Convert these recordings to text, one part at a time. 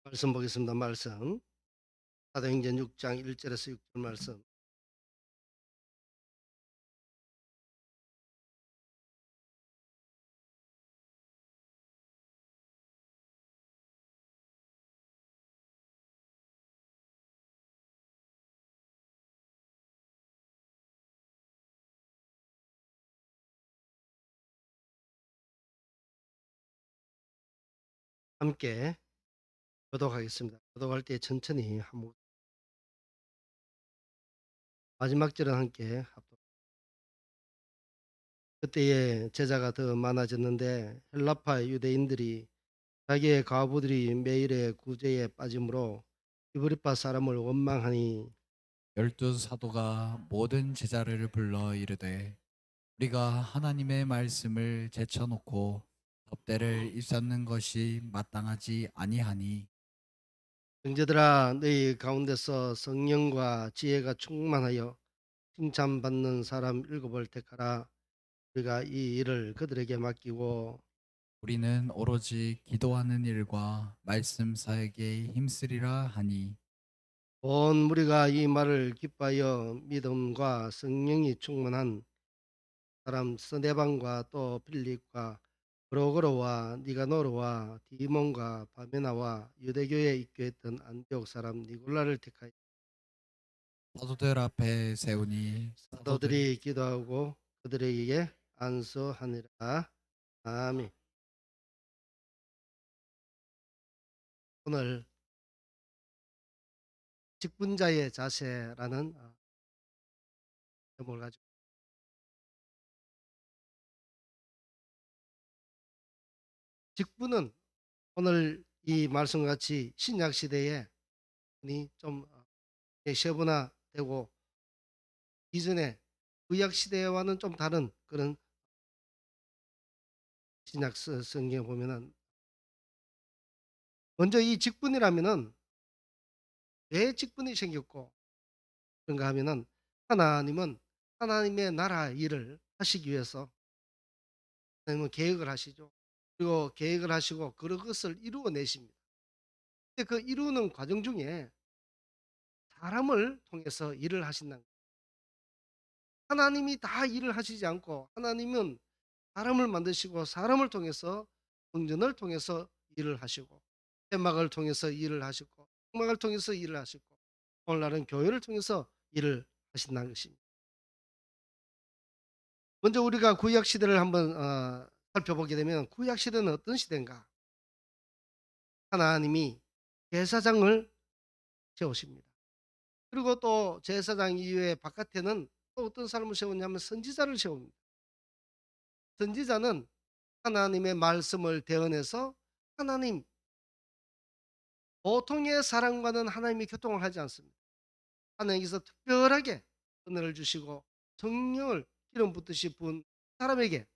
말씀 보겠습니다. 말씀. 사도행전 6장 1절에서 6절 말씀. 함께 교독하겠습니다. 교독할 때 천천히 한번 마지막 절은 함께 합독. 그때에 제자가 더 많아졌는데 헬라파 유대인들이 자기의 과부들이 매일의 구제에 빠짐으로 이브리파 사람을 원망하니 열두 사도가 모든 제자를 불러 이르되 우리가 하나님의 말씀을 제쳐놓고 덮대를 일삼는 것이 마땅하지 아니하니 형제들아 너희 가운데서 성령과 지혜가 충만하여 칭찬받는 사람 일곱을 택하라. 우리가 이 일을 그들에게 맡기고 우리는 오로지 기도하는 일과 말씀 사역에 힘쓰리라 하니 온 무리가 이 말을 기뻐하여 믿음과 성령이 충만한 사람 스데반과 또 빌립과 브로그로와 니가노르와 디몬과 바메나와 유대교에 입교했던 안디옥 사람 니골라를 택하여 사도들 앞에 세우니 사도들이 사도들이 기도하고 그들에게 안수하니라. 아멘. 오늘 직분자의 자세라는 제목을 가지고 직분은 오늘 이 말씀과 같이 신약 시대에 좀 세분화되고 이전에 구약 시대와는 좀 다른 그런 신약 성경에 보면은 먼저 이 직분이라면은 왜 직분이 생겼고 그런가 하면은 하나님은 하나님의 나라 일을 하시기 위해서 하나님은 계획을 하시죠. 그리고 계획을 하시고 그것을 이루어내십니다. 근데 그 이루는 과정 중에 사람을 통해서 일을 하신다는 거예요. 하나님이 다 일을 하시지 않고 하나님은 사람을 만드시고 사람을 통해서 성전을 통해서 일을 하시고 회막을 통해서 일을 하시고 성막을 통해서 일을 하시고 오늘날은 교회를 통해서 일을 하신다는 것입니다. 먼저 우리가 구약 시대를 한번 살펴보게 되면 구약 시대는 어떤 시대인가? 하나님이 제사장을 세우십니다. 그리고 또 제사장 이외에 바깥에는 또 어떤 사람을 세우냐면 선지자를 세웁니다. 선지자는 하나님의 말씀을 대언해서 하나님 보통의 사람과는 하나님이 교통을 하지 않습니다. 하나님께서 특별하게 은혜를 주시고 성령을 기름 붓듯이 부은 사람에게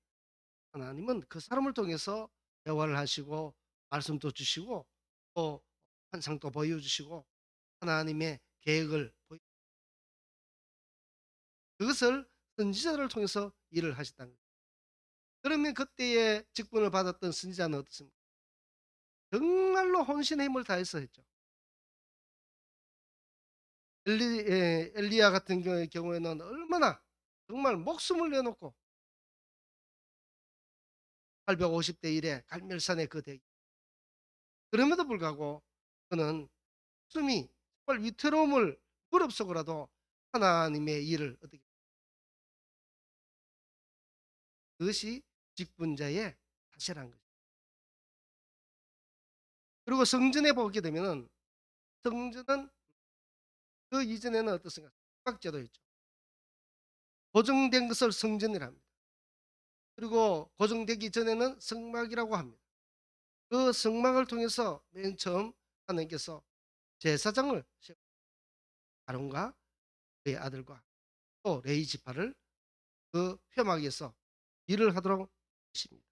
하나님은 그 사람을 통해서 대화를 하시고 말씀도 주시고 또 환상도 보여주시고 하나님의 계획을 그것을 선지자를 통해서 일을 하셨다는 거예요. 그러면 그때의 직분을 받았던 선지자는 어떻습니까? 정말로 혼신의 힘을 다해서 했죠. 엘리야 같은 경우에는 얼마나 정말 목숨을 내놓고 850대 1에 갈멜산의 그 대기. 그럼에도 불구하고 그는 숨이 정말 위태로움을 무릅쓰고라도 하나님의 일을 어떻게 그것이 직분자의 사실한 거죠. 그리고 성전에 보게 되면은 성전은 그 이전에는 어떻습니까? 각제도였죠. 고정된 것을 성전이라 합니다. 그리고 고정되기 전에는 성막이라고 합니다. 그 성막을 통해서 맨 처음 하나님께서 제사장을 아론과 그의 아들과 또 레위 지파를 그 회막에서 일을 하도록 하십니다.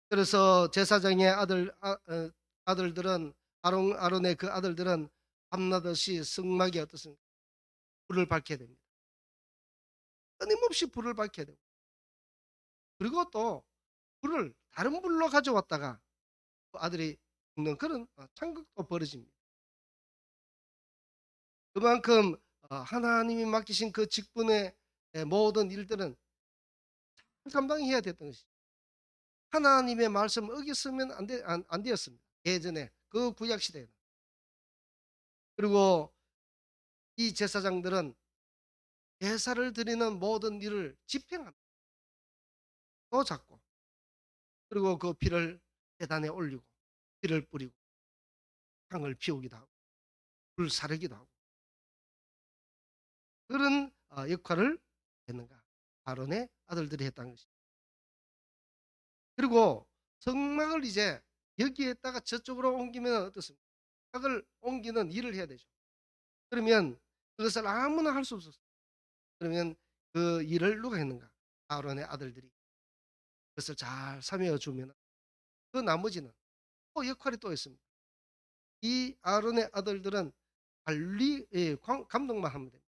그래서 제사장의 아들들은 아론의 그 아들들은 밤낮없이 성막에 어떻습니까? 불을 밝혀야 됩니다. 끊임없이 불을 밝혀야 되고 그리고 또 불을 다른 불로 가져왔다가 그 아들이 죽는 그런 참극도 벌어집니다. 그만큼 하나님이 맡기신 그 직분의 모든 일들은 감당해야 됐던 것이죠. 하나님의 말씀을 어겼으면 안 되었습니다. 예전에 그 구약 시대에는. 그리고 이 제사장들은 제사를 드리는 모든 일을 집행합니다. 또 잡고 그리고 그 피를 제단에 올리고 피를 뿌리고 향을 피우기도 하고 불 사르기도 하고 그런 역할을 했는가 아론의 아들들이 했다는 것이죠. 그리고 성막을 이제 여기에다가 저쪽으로 옮기면 어떻습니까? 성막을 옮기는 일을 해야 되죠. 그러면 그것을 아무나 할 수 없었어요. 그러면 그 일을 누가 했는가? 아론의 아들들이 그것을 잘 사매어 주면 그 나머지는 또 역할이 또 있습니다. 이 아론의 아들들은 관리 감독만 하면 됩니다.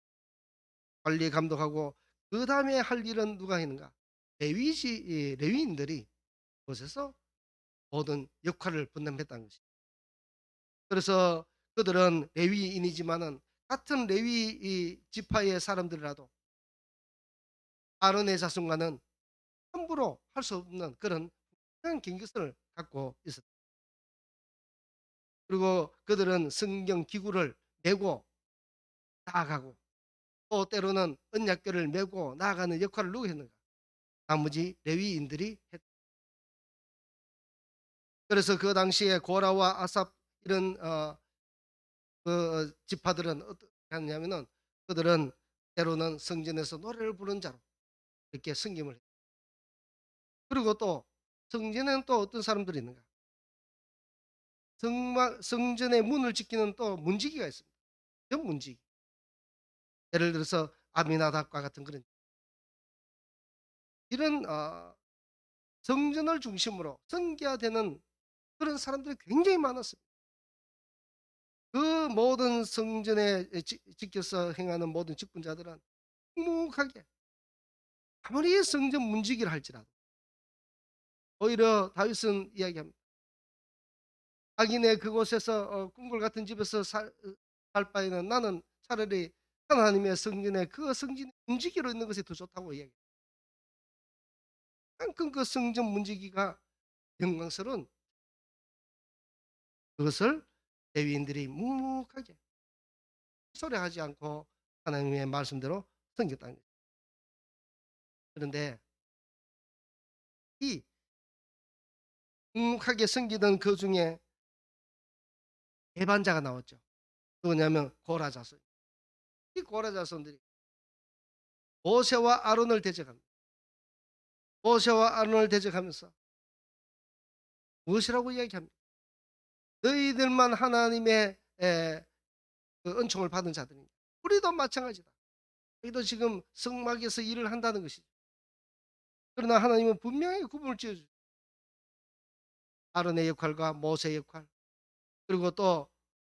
관리 감독하고 그 다음에 할 일은 누가 했는가? 레위인들이 그곳에서 모든 역할을 분담했다는 것이죠. 그래서 그들은 레위인이지만은 같은 레위 지파의 사람들이라도 아론의 자손과는 함부로 할 수 없는 그런 경계선을 갖고 있었다. 그리고 그들은 성경 기구를 메고 나아가고 또 때로는 언약궤를 메고 나아가는 역할을 누가 했는가? 나머지 레위인들이 했다. 그래서 그 당시에 고라와 아삽 이런 그 지파들은 어떻게 하냐면은 그들은 때로는 성전에서 노래를 부르는 자로 이렇게 섬김을 했다. 그리고 또 성전에는 또 어떤 사람들이 있는가? 성전의 문을 지키는 또 문지기가 있습니다. 문지기. 예를 들어서 아미나답과 같은 그런 이런 성전을 중심으로 선교되는 그런 사람들이 굉장히 많았습니다. 그 모든 성전에 지켜서 행하는 모든 직분자들은 묵묵하게 아무리 성전 문지기를 할지라도 오히려 다윗은 이야기합니다. 자기네 그곳에서 궁궐 같은 집에서 살 바에는 나는 차라리 하나님의 성전에 그 성전이 문지기로 있는 것이 더 좋다고 이야기해요. 그만큼 그 성전 문지기가 영광스러운 그것을 레위인들이 묵묵하게 소리하지 않고 하나님의 말씀대로 섬겼다는 거죠. 그런데 이 묵묵하게 섬기던 그 중에 배반자가 나왔죠. 누구냐면 고라 자손. 이 고라 자손들이 모세와 아론을 대적합니다. 모세와 아론을 대적하면서 무엇이라고 이야기합니까? 너희들만 하나님의 그 은총을 받은 자들이냐. 우리도 마찬가지다. 우리도 지금 성막에서 일을 한다는 것이죠. 그러나 하나님은 분명히 구분을 지어주죠. 아론의 역할과 모세의 역할 그리고 또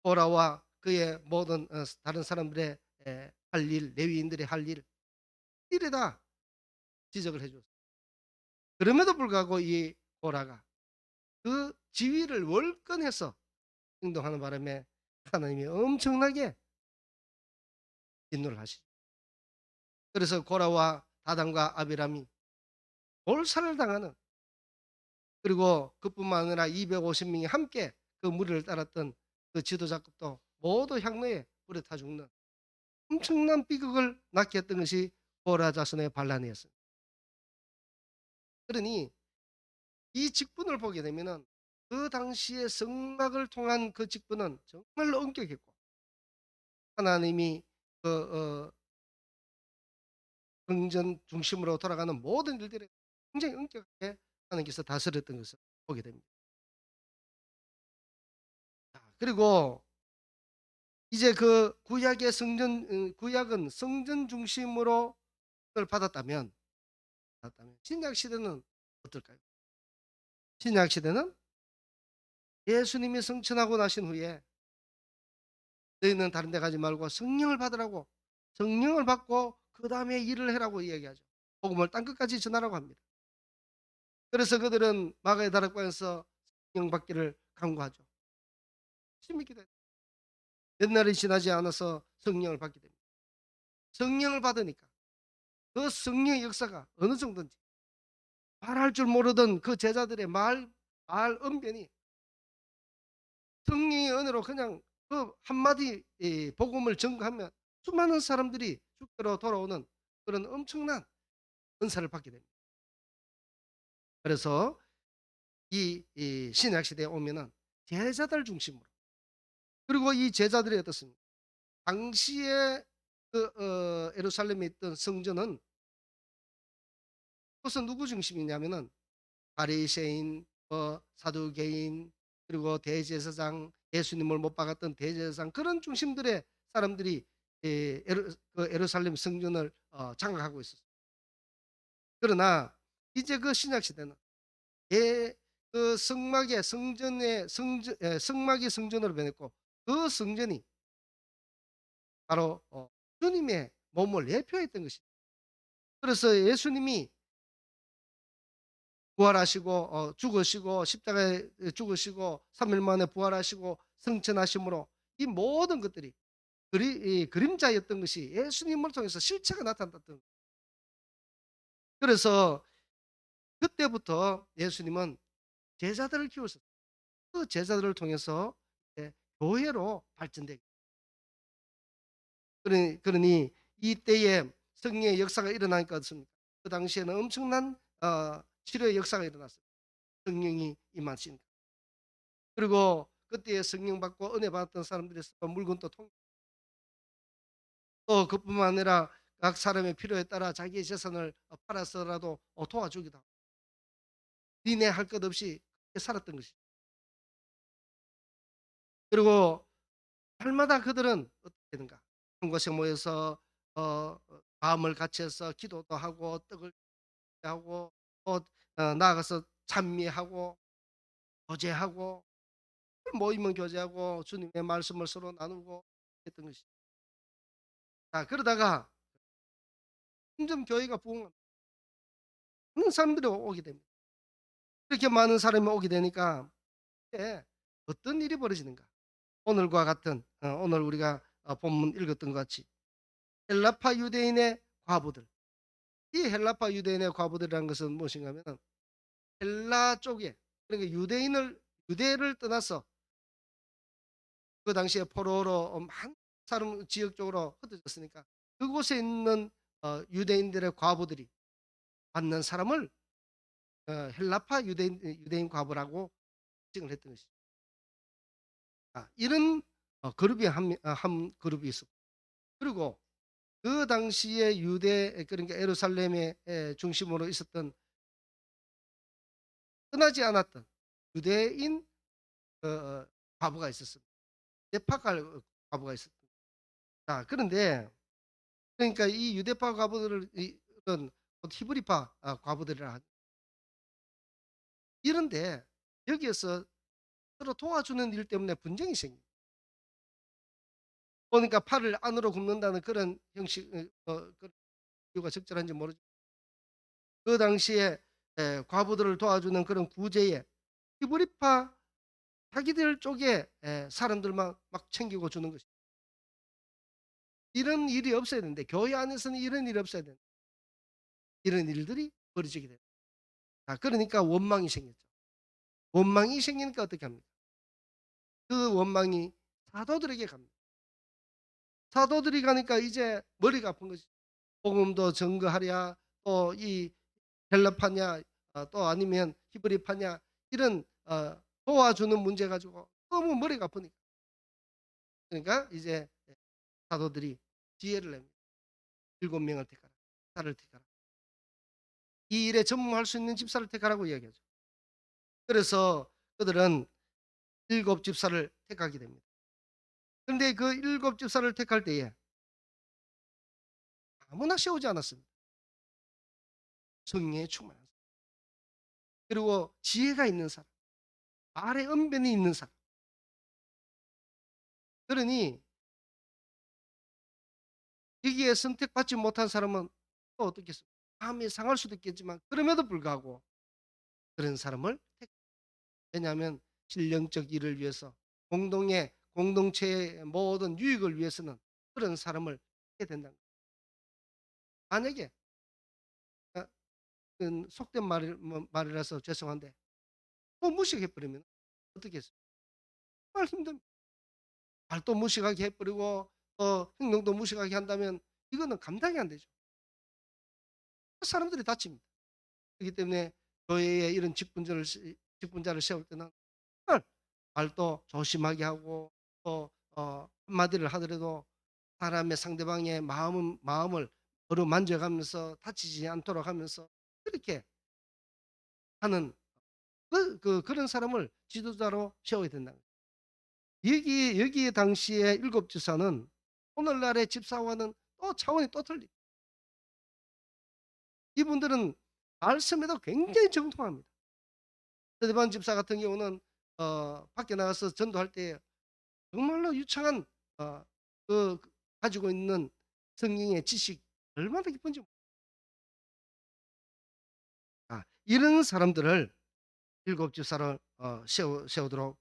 고라와 그의 모든 다른 사람들의 할 일, 레위인들의 할 일, 일에다 지적을 해줬어요. 그럼에도 불구하고 이 고라가 그 지위를 월권해서 행동하는 바람에 하나님이 엄청나게 진노를 하시죠. 그래서 고라와 다단과 아비람이 몰살을 당하는 그리고 그뿐만 아니라 250명이 함께 그 무리를 따랐던 그 지도자급도 모두 향로에 불에 타 죽는 엄청난 비극을 낳게 했던 것이 고라 자손의 반란이었습니다. 그러니 이 직분을 보게 되면은 그 당시에 성막을 통한 그 직분은 정말로 엄격했고 하나님이 그 성전 중심으로 돌아가는 모든 일들에 굉장히 엄격하게 하나님께서 다스렸던 것을 보게 됩니다. 그리고 이제 그 구약의 구약은 성전 중심으로 를 받았다면 신약 시대는 어떨까요? 신약 시대는 예수님이 성천하고 나신 후에 너희는 다른 데 가지 말고 성령을 받으라고 성령을 받고 그 다음에 일을 해라고 이야기하죠. 복음을 땅끝까지 전하라고 합니다. 그래서 그들은 마가의 다락방에서 성령 받기를 간구하죠. 열심히 기도해야 돼요. 몇 날이 지나지 않아서 성령을 받게 됩니다. 성령을 받으니까 그 성령의 역사가 어느 정도인지, 말할 줄 모르던 그 제자들의 말 언변이 성령의 은혜로 그냥 그 한마디 복음을 전거하면 수많은 사람들이 주께로 돌아오는 그런 엄청난 은사를 받게 됩니다. 그래서 이 신약 시대에 오면은 제자들 중심으로, 그리고 이 제자들이 어떻습니까? 당시에 예루살렘에 있던 성전은 우선 누구 중심이냐면은 바리새인, 사두개인, 그리고 대제사장, 예수님을 못 박았던 대제사장, 그런 중심들의 사람들이 예루살렘 성전을 장악하고 있었어요. 그러나 이제 그 신약 시대는 그 성막의 성전의 성막이 성전으로 변했고, 그 성전이 바로 주님의 몸을 예표했던 것입니다. 그래서 예수님이 부활하시고 죽으시고 십자가에 죽으시고 3일 만에 부활하시고 승천하심으로 이 모든 것들이 이 그림자였던 것이 예수님을 통해서 실체가 나타났던 거예요. 그래서 그때부터 예수님은 제자들을 키우셨어요. 그 제자들을 통해서 이제 교회로 발전되게. 그러니 이때에 성령의 역사가 일어나니까 어떻습니까? 그 당시에는 엄청난 치료의 역사가 일어났어요. 성령이 임하시니까. 그리고 그때에 성령 받고 은혜 받았던 사람들이 물건도 또 그뿐만 아니라 각 사람의 필요에 따라 자기의 재산을 팔아서라도 도와주기도 하고, 니네 할 것 없이 그렇게 살았던 것이죠. 그리고 날마다 그들은 어떻게 되는가? 한 곳에 모여서 마음을 같이해서 기도도 하고 떡을 하고 또 나아가서 찬미하고 교제하고, 모이면 교제하고 주님의 말씀을 서로 나누고 했던 것이죠. 자, 그러다가 점점 교회가 부흥합니다. 많은 사람들이 오게 됩니다. 이렇게 많은 사람이 오게 되니까 이제 어떤 일이 벌어지는가? 오늘과 같은 오늘 우리가 본문 읽었던 것 같이 헬라파 유대인의 과부들, 이 헬라파 유대인의 과부들이라는 것은 무엇인가 하면 헬라 쪽에, 그러니까 유대를 떠나서 그 당시에 포로로 많은 사람 지역적으로 흩어졌으니까 그곳에 있는 유대인들의 과부들이 받는 사람을 헬라파 유대인 과부라고 지칭을 했던 것이죠. 이런 그룹이 한 그룹이 있었고, 그리고 그 당시에 그러니까 예루살렘의 중심으로 있었던 떠나지 않았던 유대인 과부가 있었습니다. 유대파 과부가 있었던. 자, 그런데 그러니까 이 유대파 과부들을 이런 히브리파 과부들이라 이런데 여기에서 서로 도와주는 일 때문에 분쟁이 생깁니다. 그러니까 팔을 안으로 굽는다는 그런 형식, 그 이유가 적절한지 모르지만 그 당시에 과부들을 도와주는 그런 구제에 히브리파 자기들 쪽에 사람들만 막 챙기고 주는 것이, 이런 일이 없어야 되는데 교회 안에서는 이런 일이 없어야 되는데 이런 일들이 벌어지게 됩니다. 자, 그러니까 원망이 생겼죠. 원망이 생기니까 어떻게 합니까? 그 원망이 사도들에게 갑니다. 사도들이 가니까 이제 머리가 아픈 거지. 복음도 증거하랴, 또 이 헬라파냐, 또 아니면 히브리파냐, 이런 도와주는 문제 가지고 너무 머리가 아프니까. 그러니까 이제 사도들이 지혜를 냅니다. 7명을 택하라. 집사를 택하라. 이 일에 전무할 수 있는 집사를 택하라고 이야기하죠. 그래서 그들은 7집사를 택하게 됩니다. 그런데 그 7집사를 택할 때에 아무나 세우지 않았습니다. 성령에 충만한 사람, 그리고 지혜가 있는 사람, 말의 언변이 있는 사람. 그러니 여기에 선택받지 못한 사람은 또 어떻겠습니까? 마음이 상할 수도 있겠지만 그럼에도 불구하고 그런 사람을 왜냐하면 신령적 일을 위해서 공동의 공동체의 모든 유익을 위해서는 그런 사람을 해야 된다. 만약에 어 속된 말이라서 죄송한데 또 무식해 버리면 어떻게 했어요? 정말 힘듭니다. 말도 무식하게 해 버리고 행동도 무식하게 한다면 이거는 감당이 안 되죠. 사람들이 다칩니다. 그렇기 때문에 교회에 이런 직분자를 세울 때는 정말 말도 조심하게 하고 또 한마디를 하더라도 사람의 상대방의 마음을 어루만져 가면서 다치지 않도록 하면서 그렇게 하는 그런 사람을 지도자로 세워야 된다. 여기 당시에 일곱 지사는 오늘날의 집사와는 또 차원이 또 틀립니다. 이분들은 말씀에도 굉장히 정통합니다. 스데반 집사 같은 경우는 밖에 나가서 전도할 때 정말로 유창한 어 그 가지고 있는 성경의 지식 얼마나 깊은지. 이런 사람들을 일곱 집사를 세우도록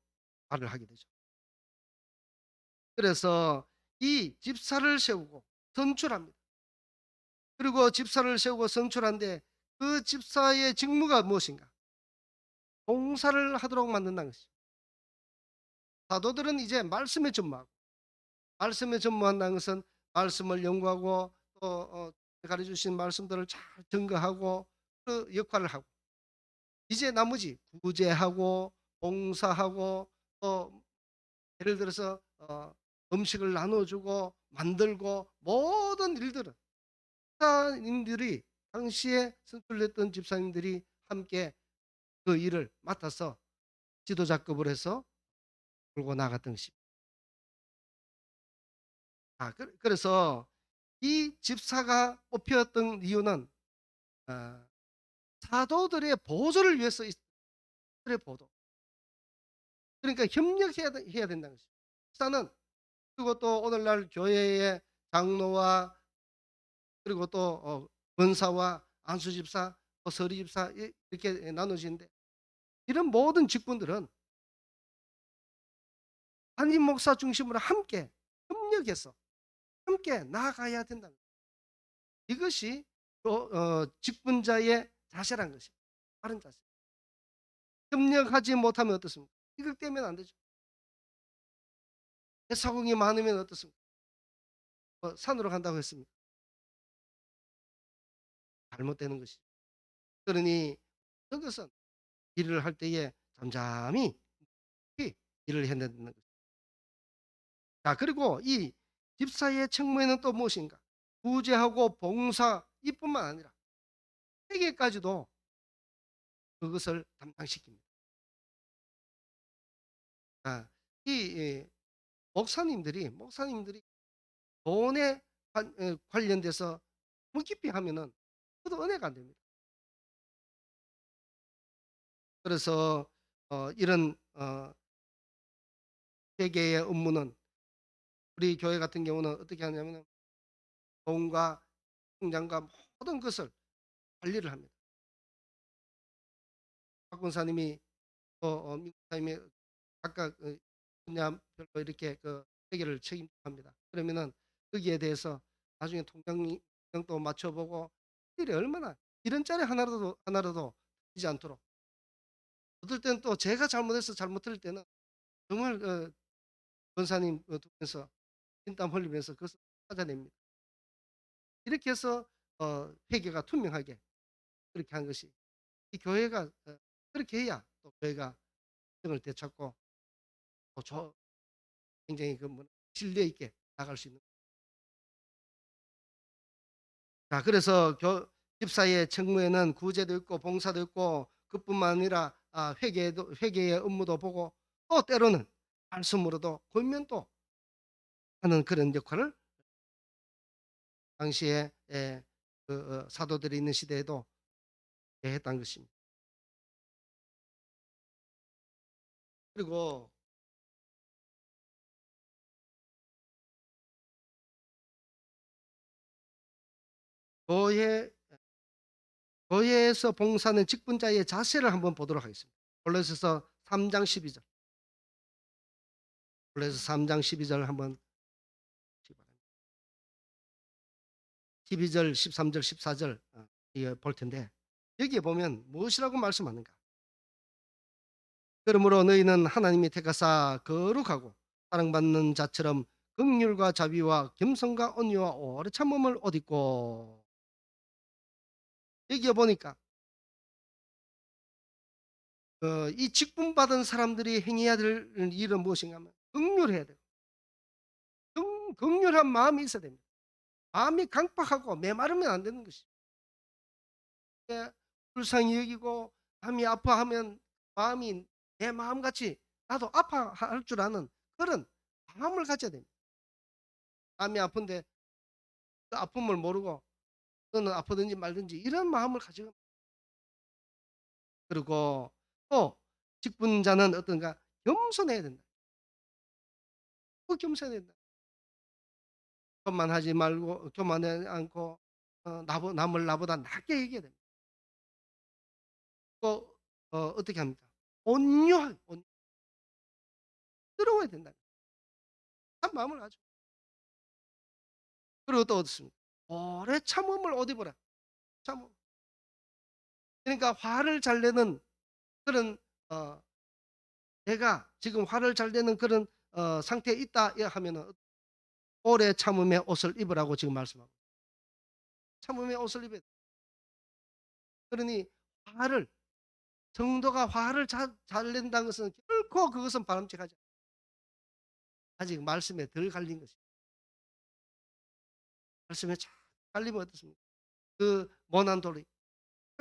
말을 하게 되죠. 그래서 이 집사를 세우고 선출합니다. 그리고 집사를 세우고 선출한데 그 집사의 직무가 무엇인가? 봉사를 하도록 만든다는 것이죠. 사도들은 이제 말씀에 전무하고, 말씀에 전무한다는 것은 말씀을 연구하고 또 가르쳐 주신 말씀들을 잘 증거하고 그 역할을 하고, 이제 나머지 구제하고 봉사하고 또 예를 들어서 음식을 나눠 주고 만들고 모든 일들은 집사님들이, 당시에 선출됐던 집사님들이 함께 그 일을 맡아서 지도자급을 해서 끌고 나갔던 것입니다. 그래서 이 집사가 뽑혔던 이유는 아 사도들의 보조를 위해서 의 보도. 그러니까 협력해야 된다는 것입니다. 집사는, 그리고 또 오늘날 교회의 장로와 그리고 또 권사와 안수집사, 또 서리집사 이렇게 나눠지는데, 이런 모든 직분들은 한임 목사 중심으로 함께 협력해서 함께 나아가야 된다. 이것이 또 직분자의 자세란 것입니다. 바른 자세. 협력하지 못하면 어떻습니까? 희극되면 안 되죠. 해사공이 많으면 어떻습니까? 산으로 간다고 했습니까? 잘못되는 것이죠. 그러니 그것은 일을 할 때에 잠잠히 일을 해야 된다는 것입니다. 그리고 이 집사의 책무에는 또 무엇인가? 구제하고 봉사 이뿐만 아니라 회계까지도 그것을 담당시킵니다. 아, 이 목사님들이 돈에 관련돼서 너무 깊이 하면은 그것도 은혜가 안 됩니다. 그래서 이런 회계의 업무는 우리 교회 같은 경우는 어떻게 하냐면은 돈과 통장과 모든 것을 관리를 합니다. 박 권사님이 또 민 목사님이 각각 분야별로 이렇게 회계를 책임합니다. 그러면은 거기에 대해서 나중에 통장도 맞춰 보고 일이 얼마나 이런 짜리 하나라도 지지 않도록, 어떨 때는 또 제가 잘못해서 잘못 틀릴 때는 정말 권사님 두면서 진땀 흘리면서 그것을 찾아냅니다. 이렇게 해서 회계가 투명하게 그렇게 한 것이, 이 교회가 그렇게 해야 또 교회가 정을 되찾고 또 굉장히 신뢰 있게 나갈 수 있는. 그래서 집사의 책무에는 구제도 있고 봉사도 있고 그뿐만 아니라 회계의 업무도 보고 또 때로는 말씀으로도 권면도 하는 그런 역할을 당시에 사도들이 있는 시대에도 했던 것입니다. 그리고 교회 교회에서 봉사하는 직분자의 자세를 한번 보도록 하겠습니다. 골로새서 3장 12절. 골로새 3장 12절 한번 보시기 바랍니다. 12절, 13절, 14절 이거 볼 텐데 여기에 보면 무엇이라고 말씀하는가? 그러므로 너희는 하나님이 택하사 거룩하고 사랑받는 자처럼 긍휼과 자비와 겸손과 온유와 오래 참음을 옷 입고 여기에 보니까 이 직분받은 사람들이 행해야 될 일은 무엇인가 하면 긍휼해야 돼요. 긍휼한 마음이 있어야 됩니다. 마음이 강팍하고 메마르면 안 되는 것이죠. 예, 불쌍히 여기고 마음이 아파하면 마음이 내 마음같이 나도 아파할 줄 아는 그런 마음을 가져야 됩니다. 마음이 아픈데 그 아픔을 모르고 너는 아프든지 말든지 이런 마음을 가지고 그리고 또 직분자는 어떤가 겸손해야 된다. 꼭 겸손해야 된다. 교만하지 말고 교만하지 않고 남을 나보다 낫게 얘기해야 됩니다. 또 어떻게 합니까? 온유하게 들어와야 된다. 한 마음을 가지고. 그리고 또 어떻습니까? 오래 참음을 옷 입어라. 참음. 그러니까 화를 잘 내는 그런 어 내가 지금 화를 잘 내는 그런 상태에 있다 하면은 오래 참음의 옷을 입으라고 지금 말씀하고 참음의 옷을 입어야 돼. 그러니 화를 정도가 화를 잘 낸다는 것은 결코 그것은 바람직하지 않아요. 아직 말씀에 덜 갈린 것이 말씀에 잘 갈리면 어떻습니까? 그 모난 돌이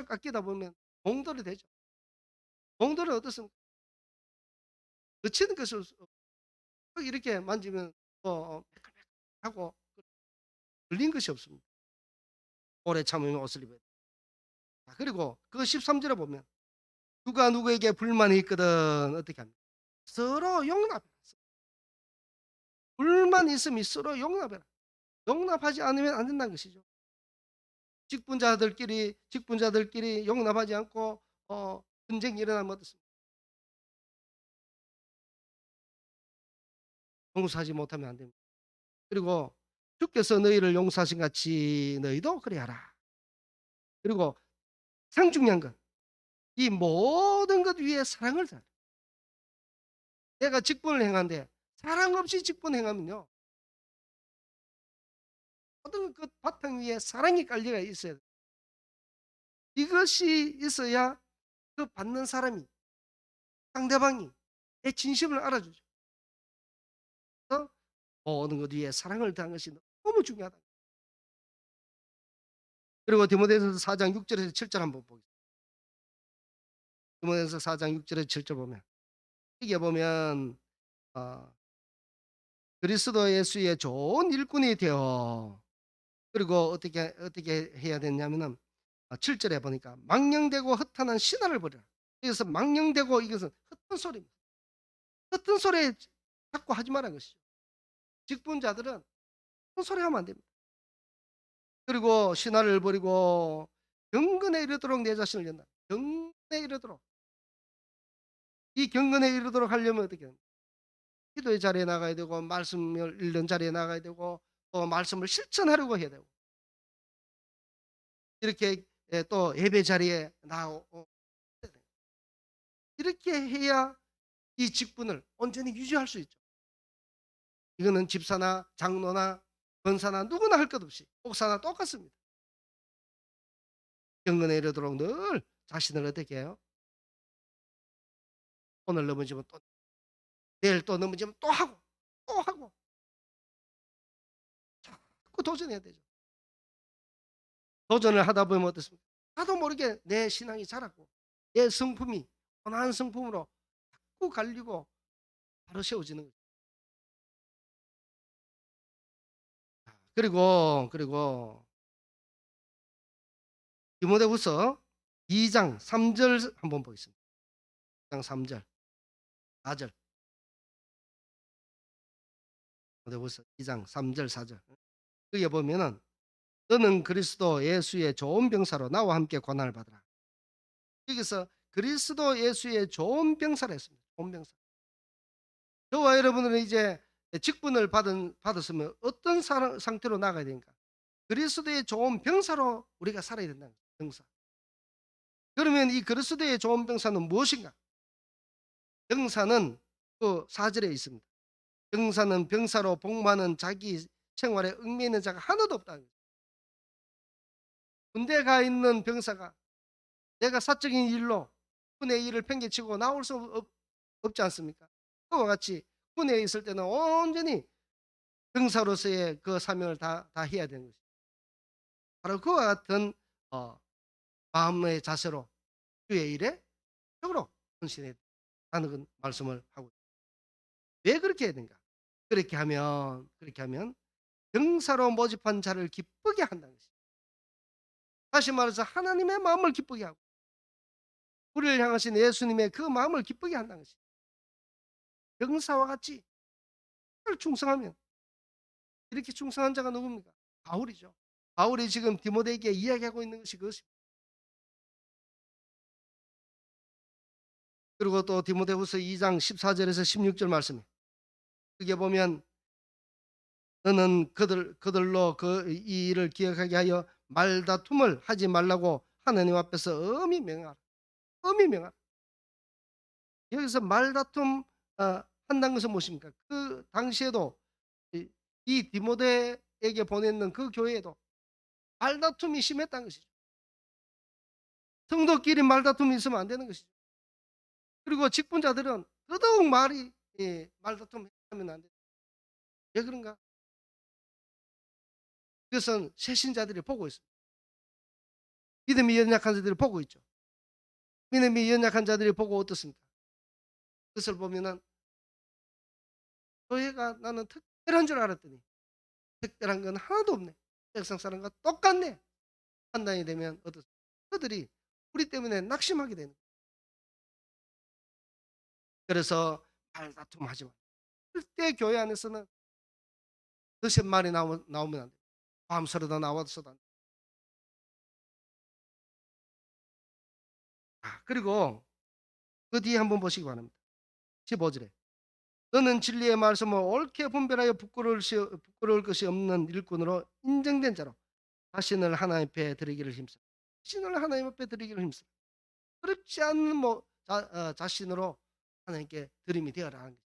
깎이다 보면 몽돌이 되죠. 몽돌은 어떻습니까? 그치는 것을 이렇게 만지면 매끌매끌하고 걸린 것이 없습니다. 오래 참으면 옷을 입어야 돼. 그리고 그 13절에 보면 누가 누구에게 불만이 있거든 어떻게 합니까? 서로 용납해라. 불만 있으면 서로 용납해라. 용납하지 않으면 안 된다는 것이죠. 직분자들끼리 용납하지 않고 분쟁이 일어나면 어떻습니까? 용서하지 못하면 안 됩니다. 그리고 주께서 너희를 용서하신 같이 너희도 그래 하라. 그리고 가장 중요한 건 이 모든 것 위에 사랑을 다. 내가 직분을 행하는데 사랑 없이 직분 행하면요. 모든 그 바탕 위에 사랑이 깔려가 있어야 돼. 이것이 있어야 그 받는 사람이 상대방이 내 진심을 알아주죠. 그래서 모든 것 위에 사랑을 다한 것이 너무 중요하다. 그리고 디모데전서 4장 6절에서 7절 한번 보겠습니다. 디모데전서 4장 6절에서 7절 보면 이게 보면 어, 그리스도 예수의 좋은 일꾼이 되어 그리고 어떻게 해야 되냐면은 7절에 보니까 망령되고 허탄한 신화를 버려라. 그래서 망령되고 이것은 헛된 소리입니다. 헛된 소리 자꾸 하지 말라는 것이죠. 직분자들은 헛된 소리 하면 안 됩니다. 그리고 신화를 버리고 경건에 이르도록 내 자신을 연다. 경건에 이르도록. 이 경건에 이르도록 하려면 어떻게 합니까? 기도의 자리에 나가야 되고 말씀을 읽는 자리에 나가야 되고 또 말씀을 실천하려고 해야 되고 이렇게 또 예배 자리에 나오고 이렇게 해야 이 직분을 온전히 유지할 수 있죠. 이거는 집사나 장로나 권사나 누구나 할 것 없이 목사나 똑같습니다. 경건에 이르도록 늘 자신을 어떻게 해요? 오늘 넘어지면 또 내일 또 넘어지면 또 하고 또 하고 자꾸 도전해야 되죠. 도전을 하다 보면 어떻습니까? 나도 모르게 내 신앙이 자라고 내 성품이 선한 성품으로 자꾸 갈리고 바로 세워지는 거죠. 그리고 디모데후서 2장 3절 한번 보겠습니다. 2장 3절 4절 디모데후서 2장 3절 4절 여기에 보면은 너는 그리스도 예수의 좋은 병사로 나와 함께 고난을 받으라. 여기서 그리스도 예수의 좋은 병사라 했습니다. 좋은 병사. 저와 여러분은 이제 직분을 받았으면 어떤 상태로 나가야 되는가? 그리스도의 좋은 병사로 우리가 살아야 된다는 거예요. 병사. 그러면 이 그리스도의 좋은 병사는 무엇인가? 병사는 그 4절에 있습니다. 병사는 병사로 복무하는 자기 생활에 얽매 있는 자가 하나도 없다는 거예요. 군대 가 있는 병사가 내가 사적인 일로 군의 일을 팽개치고 나올 수 없지 않습니까? 그와 같이 군에 있을 때는 온전히 병사로서의 그 사명을 다 해야 되는 것이죠. 바로 그와 같은 어, 마음의 자세로 주의 일에 적으로 헌신해야 한다는 말씀을 하고 있습니다. 왜 그렇게 해야 되는가? 그렇게 하면 병사로 모집한 자를 기쁘게 한다는 것입니다. 다시 말해서 하나님의 마음을 기쁘게 하고 우리를 향하신 예수님의 그 마음을 기쁘게 한다는 것입니다. 병사와 같이 충성하면 이렇게 충성한 자가 누굽니까? 바울이죠. 바울이 지금 디모데에게 이야기하고 있는 것이 그것입니다. 그리고 또 디모데후서 2장 14절에서 16절 말씀에 그게 보면 너는 그들로 이 일을 기억하게 하여 말다툼을 하지 말라고 하나님 앞에서 엄히 명하라. 엄히 명하라. 여기서 말다툼 한다는 것은 무엇입니까? 그 당시에도 이 디모데에게 보냈는 그 교회에도 말다툼이 심했다는 것이죠. 성도끼리 말다툼이 있으면 안 되는 것이죠. 그리고 직분자들은 더더욱 말다툼 하면 안 돼. 왜 그런가? 그것은 새신자들이 보고 있습니다. 믿음이 연약한 자들이 보고 있죠. 믿음이 연약한 자들이 보고 어떻습니까? 그것을 보면은 교회가 나는 특별한 줄 알았더니 특별한 건 하나도 없네. 세상 사람과 똑같네. 판단이 되면 어떻습니까? 그들이 우리 때문에 낙심하게 되는 거예요. 그래서 말다툼하지 마. 절대 교회 안에서는 드센 말이 나오면 안 돼. 밤새도다 나와서도 안 돼. 그리고 그 뒤에 한번 보시기 바랍니다. 15절에 너는 진리의 말씀을 옳게 분별하여 부끄러울 것이 없는 일꾼으로 인정된 자로 자신을 하나님 앞에 드리기를 힘써. 자신을 하나님 앞에 드리기를 힘써. 그렇지 않은 자신으로 하나님께 드림이 되어라 하는 거죠.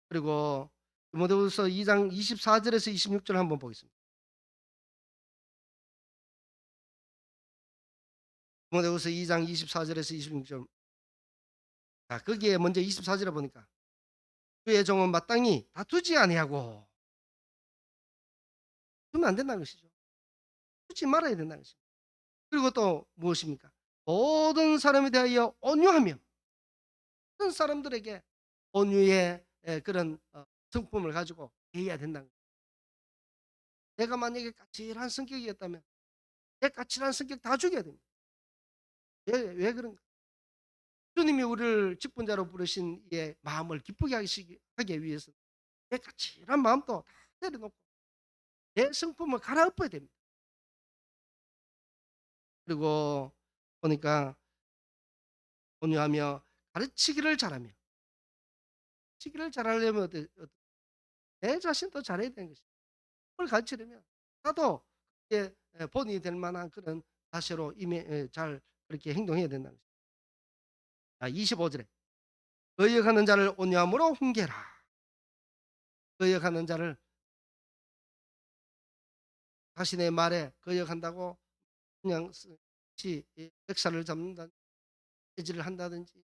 그리고 디모데후서 2장 24절에서 26절 한번 보겠습니다. 디모데후서 2장 24절에서 26절. 거기에 먼저 24절에 보니까 그의 종은 마땅히 다투지 아니하고 두면 안 된다는 것이죠. 두지 말아야 된다는 것입니다. 그리고 또 무엇입니까? 모든 사람에 대하여 온유하며 모든 사람들에게 온유의 그런 성품을 가지고 대해야 된다는 거예요. 내가 만약에 까칠한 성격이었다면 내 까칠한 성격 다 죽여야 됩니다. 왜 그런가? 주님이 우리를 직분자로 부르신 이의 마음을 기쁘게 하기 위해서 내 까칠한 마음도 다 내려놓고 내 성품을 갈아엎어야 됩니다. 그리고 보니까 온유하며 가르치기를 잘하며 가르치기를 잘하려면 내 자신도 잘해야 되는 것입니다. 그걸 가르치려면 나도 본이 될 만한 그런 자세로 잘 그렇게 행동해야 된다는 것입니다. 25절에 거역하는 자를 온유함으로 훈계라. 거역하는 자를 자신의 말에 거역한다고 그냥 역사를 잡는다든지 해지를 한다든지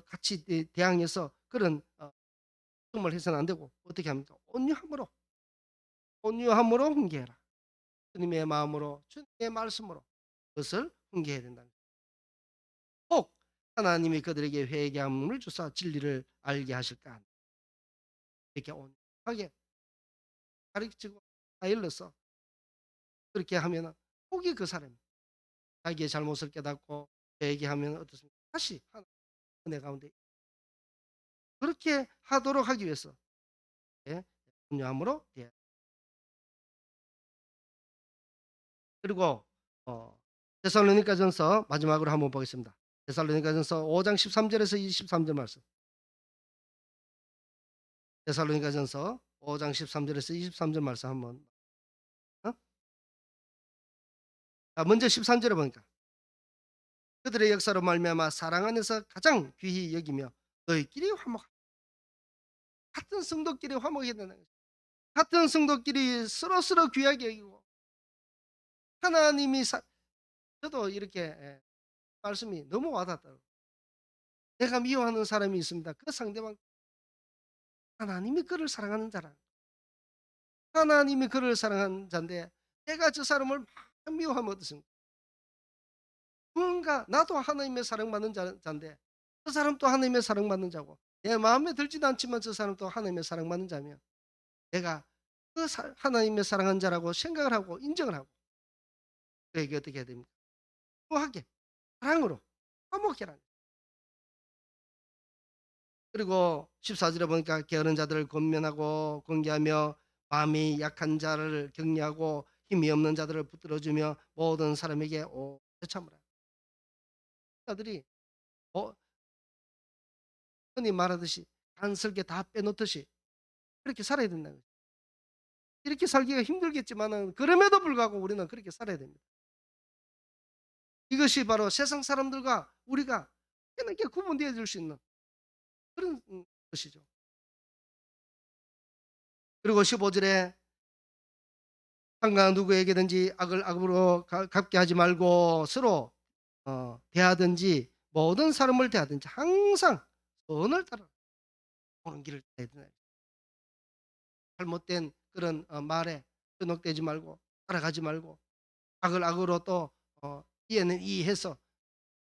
같이 대항해서 그런 정말 해서는 안 되고 어떻게 합니까? 온유함으로 훈계해라. 주님의 마음으로 주님의 말씀으로 그것을 훈계해야 된다는 거예요. 혹 하나님이 그들에게 회개함을 주사 진리를 알게 하실까? 이렇게 온유하게 가르치고 아일러서 그렇게 하면은 혹이 그 사람이 자기의 잘못을 깨닫고 회개하면 어떻습니까? 다시 하나님 은혜 가운데 그렇게 하도록 하기 위해서 온유함으로 그리고 어, 데살로니가전서 마지막으로 한번 보겠습니다. 데살로니가전서 5장 13절에서 23절 말씀. 데살로니가전서 5장 13절에서 23절 말씀 한번. 어? 먼저 13절에 보니까 그들의 역사로 말미암아 사랑 안에서 가장 귀히 여기며 너희끼리 화목, 같은 성도끼리 화목해야 된다는 거죠. 같은 성도끼리 서로서로 귀하게 여기고 하나님이 저도 이렇게 말씀이 너무 와닿더라고요. 내가 미워하는 사람이 있습니다. 그 상대방 하나님이 그를 사랑하는 자라. 하나님이 그를 사랑하는 자인데 내가 저 사람을 막 미워하면 어떻습니까? 뭔가 나도 하나님의 사랑받는 자인데 저 사람도 하나님의 사랑받는 자고 내 마음에 들지도 않지만 저 사람도 하나님의 사랑받는 자면 내가 하나님의 사랑한 자라고 생각을 하고 인정을 하고 그에게 어떻게 해야 됩니까? 후하게 사랑으로 화목해라. 그리고 14절에 보니까 게으른 자들을 권면하고 권계하며 마음이 약한 자를 격려하고 힘이 없는 자들을 붙들어주며 모든 사람에게 오래 참으라. 자들이 어, 흔히 말하듯이 간설게 다 빼놓듯이 그렇게 살아야 된다는 거죠. 이렇게 살기가 힘들겠지만은 그럼에도 불구하고 우리는 그렇게 살아야 됩니다. 이것이 바로 세상 사람들과 우리가 이렇게 구분되어 줄 수 있는 그런 것이죠. 그리고 15절에 상가 누구에게든지 악을 악으로 갚게 하지 말고 서로 대하든지 모든 사람을 대하든지 항상 선을 따라 옳은 길을 따야 된다. 잘못된 그런 말에 현혹되지 말고 따라가지 말고 악을 악으로 또 이해는 이해해서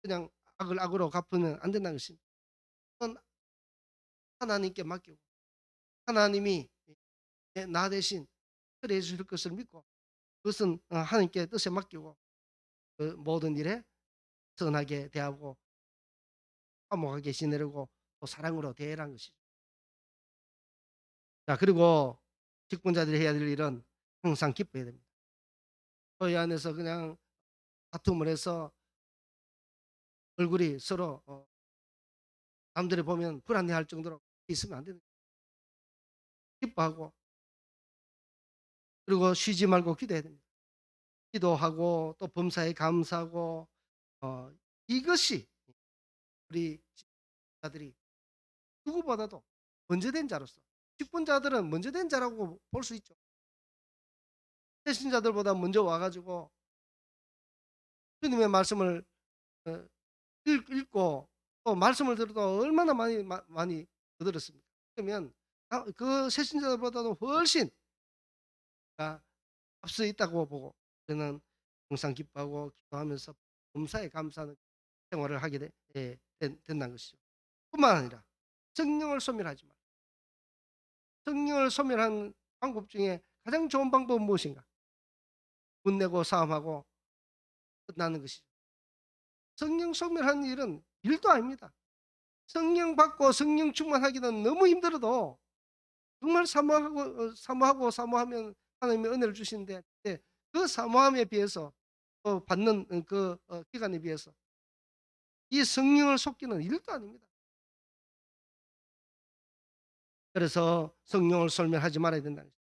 그냥 악을 악으로 갚으면 안 된다는 것입니다. 그건 하나님께 맡기고 하나님이 나 대신 처리해 주실 것을 믿고 그것은 하나님께 뜻에 맡기고 그 모든 일에 선하게 대하고 화목하게 지내려고 또 사랑으로 대하라는 것이죠. 자, 그리고 직분자들이 해야 될 일은 항상 기뻐해야 됩니다. 교회 안에서 그냥 다툼을 해서 얼굴이 서로 남들이 보면 불안해할 정도로 있으면 안 되는 거예요. 기뻐하고 그리고 쉬지 말고 기도해야 됩니다. 기도하고 또 범사에 감사하고 이것이 우리 자들이 누구보다도 먼저 된 자로서 직분자들은 먼저 된 자라고 볼 수 있죠. 배신자들보다 먼저 와가지고 주님의 말씀을 어, 읽고 또 말씀을 들어도 얼마나 많이 들었습니까? 그러면 그 새신자들보다도 훨씬 앞서 있다고 보고 저는 항상 기뻐하고 기도하면서 범사에 감사하는 생활을 하게 된다는 것이죠. 뿐만 아니라 성령을 소멸하지 마. 성령을 소멸하는 방법 중에 가장 좋은 방법은 무엇인가? 분내고 싸움하고 끝나는 것이죠. 성령 소멸하는 일은 일도 아닙니다. 성령 받고 성령 충만하기는 너무 힘들어도 정말 사모하면 하나님이 은혜를 주시는데 그 사모함에 비해서 받는 그 기간에 비해서 이 성령을 속기는 일도 아닙니다. 그래서 성령을 솔멸하지 말아야 된다는 거죠.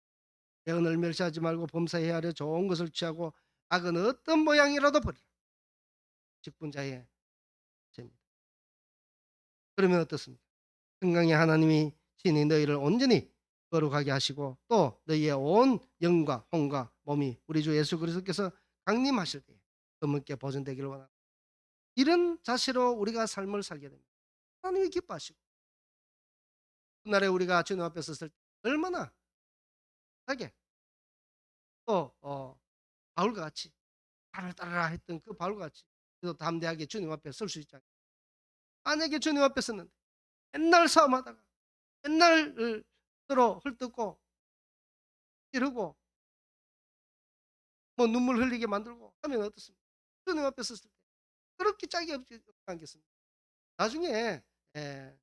예언을 멸시하지 말고 범사에 하려 좋은 것을 취하고 악은 어떤 모양이라도 버리라. 직분자의 죄입니다. 그러면 어떻습니까? 평강의 하나님이 친히 너희를 온전히 거룩하게 하시고 또 너희의 온 영과 혼과 몸이 우리 주 예수 그리스도께서 강림하실 때에 드문게 보존되기를 원합니다. 이런 자세로 우리가 삶을 살게 됩니다. 하나님이 기뻐하시고 그날에 우리가 주님 앞에 섰을 때 얼마나 하게 또 바울과 같이 나를 따르라 했던 그 바울과 같이 또 담대하게 주님 앞에 설 수 있지 않겠습니까? 만약에 주님 앞에 섰는데 맨날 싸움하다가 맨날 서로 헐뜯고 이러고 뭐 눈물 흘리게 만들고 하면 어떻습니까? 주님 앞에 섰을 때 그렇게 짝이 없지 않겠습니까? 나중에 에,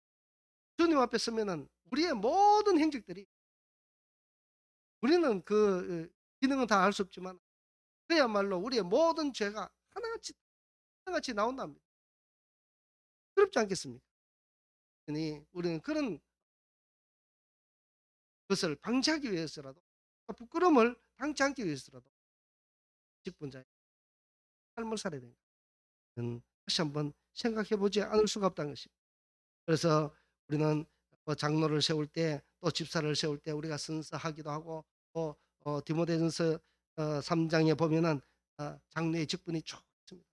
주님 앞에 서면은 우리의 모든 행적들이 우리는 그 기능은 다 알 수 없지만 그야말로 우리의 모든 죄가 하나같이 나온답니다. 부끄럽지 않겠습니까? 그러니 우리는 그런 것을 방지하기 위해서라도, 부끄러움을 당치 않기 위해서라도 직분자의 삶을 살아야 된다. 다시 한번 생각해 보지 않을 수가 없다는 것입니다. 그래서 우리는 뭐 장로를 세울 때, 또 집사를 세울 때 우리가 순서하기도 하고, 또 디모데전서 3장에 보면은 장로의 직분이 쭉 있습니다.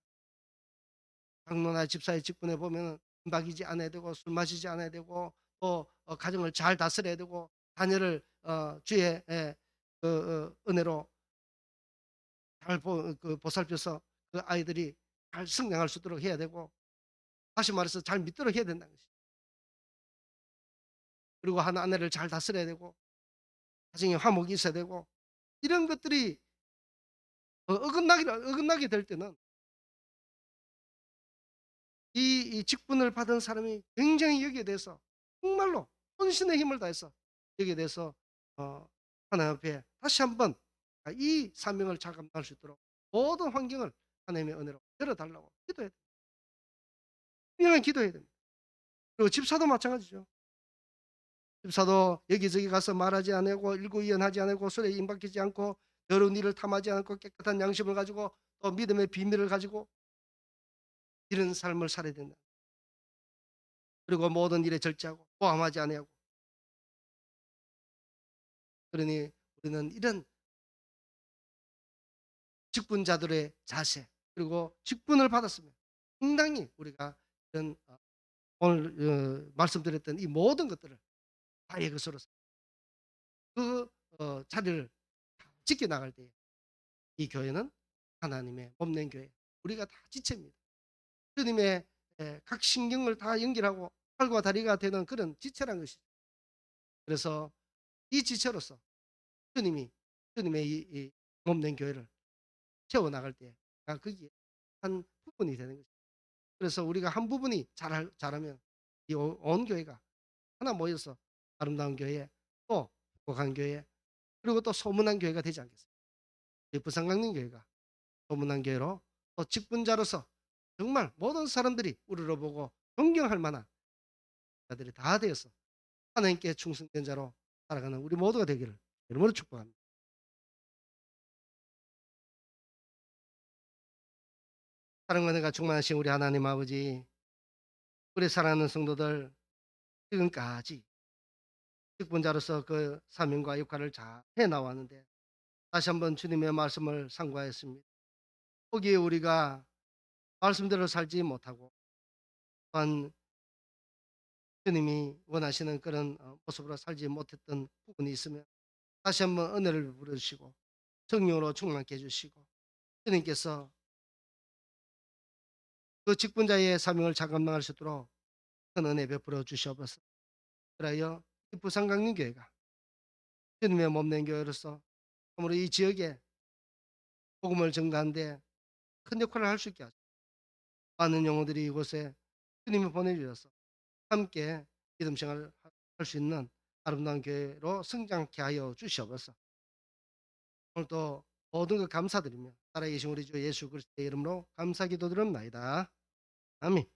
장로나 집사의 직분에 보면은 반박이지 않아야 되고, 술 마시지 않아야 되고, 또 가정을 잘 다스려야 되고, 자녀를 주의 은혜로 잘 보살펴서 그 아이들이 잘 성장할 수 있도록 해야 되고, 다시 말해서 잘 믿도록 해야 된다는 것이죠. 그리고 한 아내를 잘 다스려야 되고, 가정에 화목이 있어야 되고, 이런 것들이 어긋나게 될 때는 이 직분을 받은 사람이 굉장히 여기에 대해서 정말로 혼신의 힘을 다해서 여기에 대해서 어 하나님 앞에 다시 한번 이 사명을 잘 감당할 수 있도록 모든 환경을 하나님의 은혜로 열어 달라고 기도해야 됩니다. 분명히 기도해야 됩니다. 그리고 집사도 마찬가지죠. 집사도 여기저기 가서 말하지 않고 일구이연하지 않고 술에 임박하지 않고 더러운 일을 탐하지 않고 깨끗한 양심을 가지고 또 믿음의 비밀을 가지고 이런 삶을 살아야 된다. 그리고 모든 일에 절제하고 포함하지 아니하고. 그러니 우리는 이런 직분자들의 자세, 그리고 직분을 받았으면 상당히 우리가 이런 오늘 말씀드렸던 이 모든 것들을 다의 것으로 그 자리를 지켜나갈 때 이 교회는 하나님의 몸된 교회, 우리가 다 지체입니다. 주님의 각 신경을 다 연결하고 팔과 다리가 되는 그런 지체란 것이죠. 그래서 이 지체로서 주님이 주님의 이 몸된 교회를 채워나갈 때 거기에 한 부분이 되는 것이죠. 그래서 우리가 한 부분이 잘하면 이 온 교회가 하나 모여서 아름다운 교회, 또 행복한 교회, 그리고 또 소문난 교회가 되지 않겠습니까? 이 부산강림교회가 소문난 교회로, 또 직분자로서 정말 모든 사람들이 우리를 보고 존경할 만한 자들이 다 되어서 하나님께 충성된 자로 살아가는 우리 모두가 되기를 여러분을 축복합니다. 사랑과 은혜가 충만하신 우리 하나님 아버지, 우리 사랑하는 성도들 지금까지 직분자로서 그 사명과 역할을 잘 해나왔는데 다시 한번 주님의 말씀을 상고하였습니다. 거기에 우리가 말씀대로 살지 못하고, 또한 주님이 원하시는 그런 모습으로 살지 못했던 부분이 있으면 다시 한번 은혜를 부려주시고 성령으로 충만케 해주시고, 주님께서 그 직분자의 사명을 잘 감당할 수 있도록 큰 은혜 베풀어 주시옵소서. 그하여 이 부산강림교회가 주님의 몸된 교회로서 참으로 이 지역에 복음을 전가하는 데 큰 역할을 할 수 있게 하소서. 많은 영혼들이 이곳에 주님이 보내주셔서 함께 믿음 생활을 할 수 있는 아름다운 교회로 성장케 하여 주시옵소서. 오늘도 모든 것 감사드리며 살아계신 우리 주 예수 그리스도의 이름으로 감사 기도드립나이다. 아멘.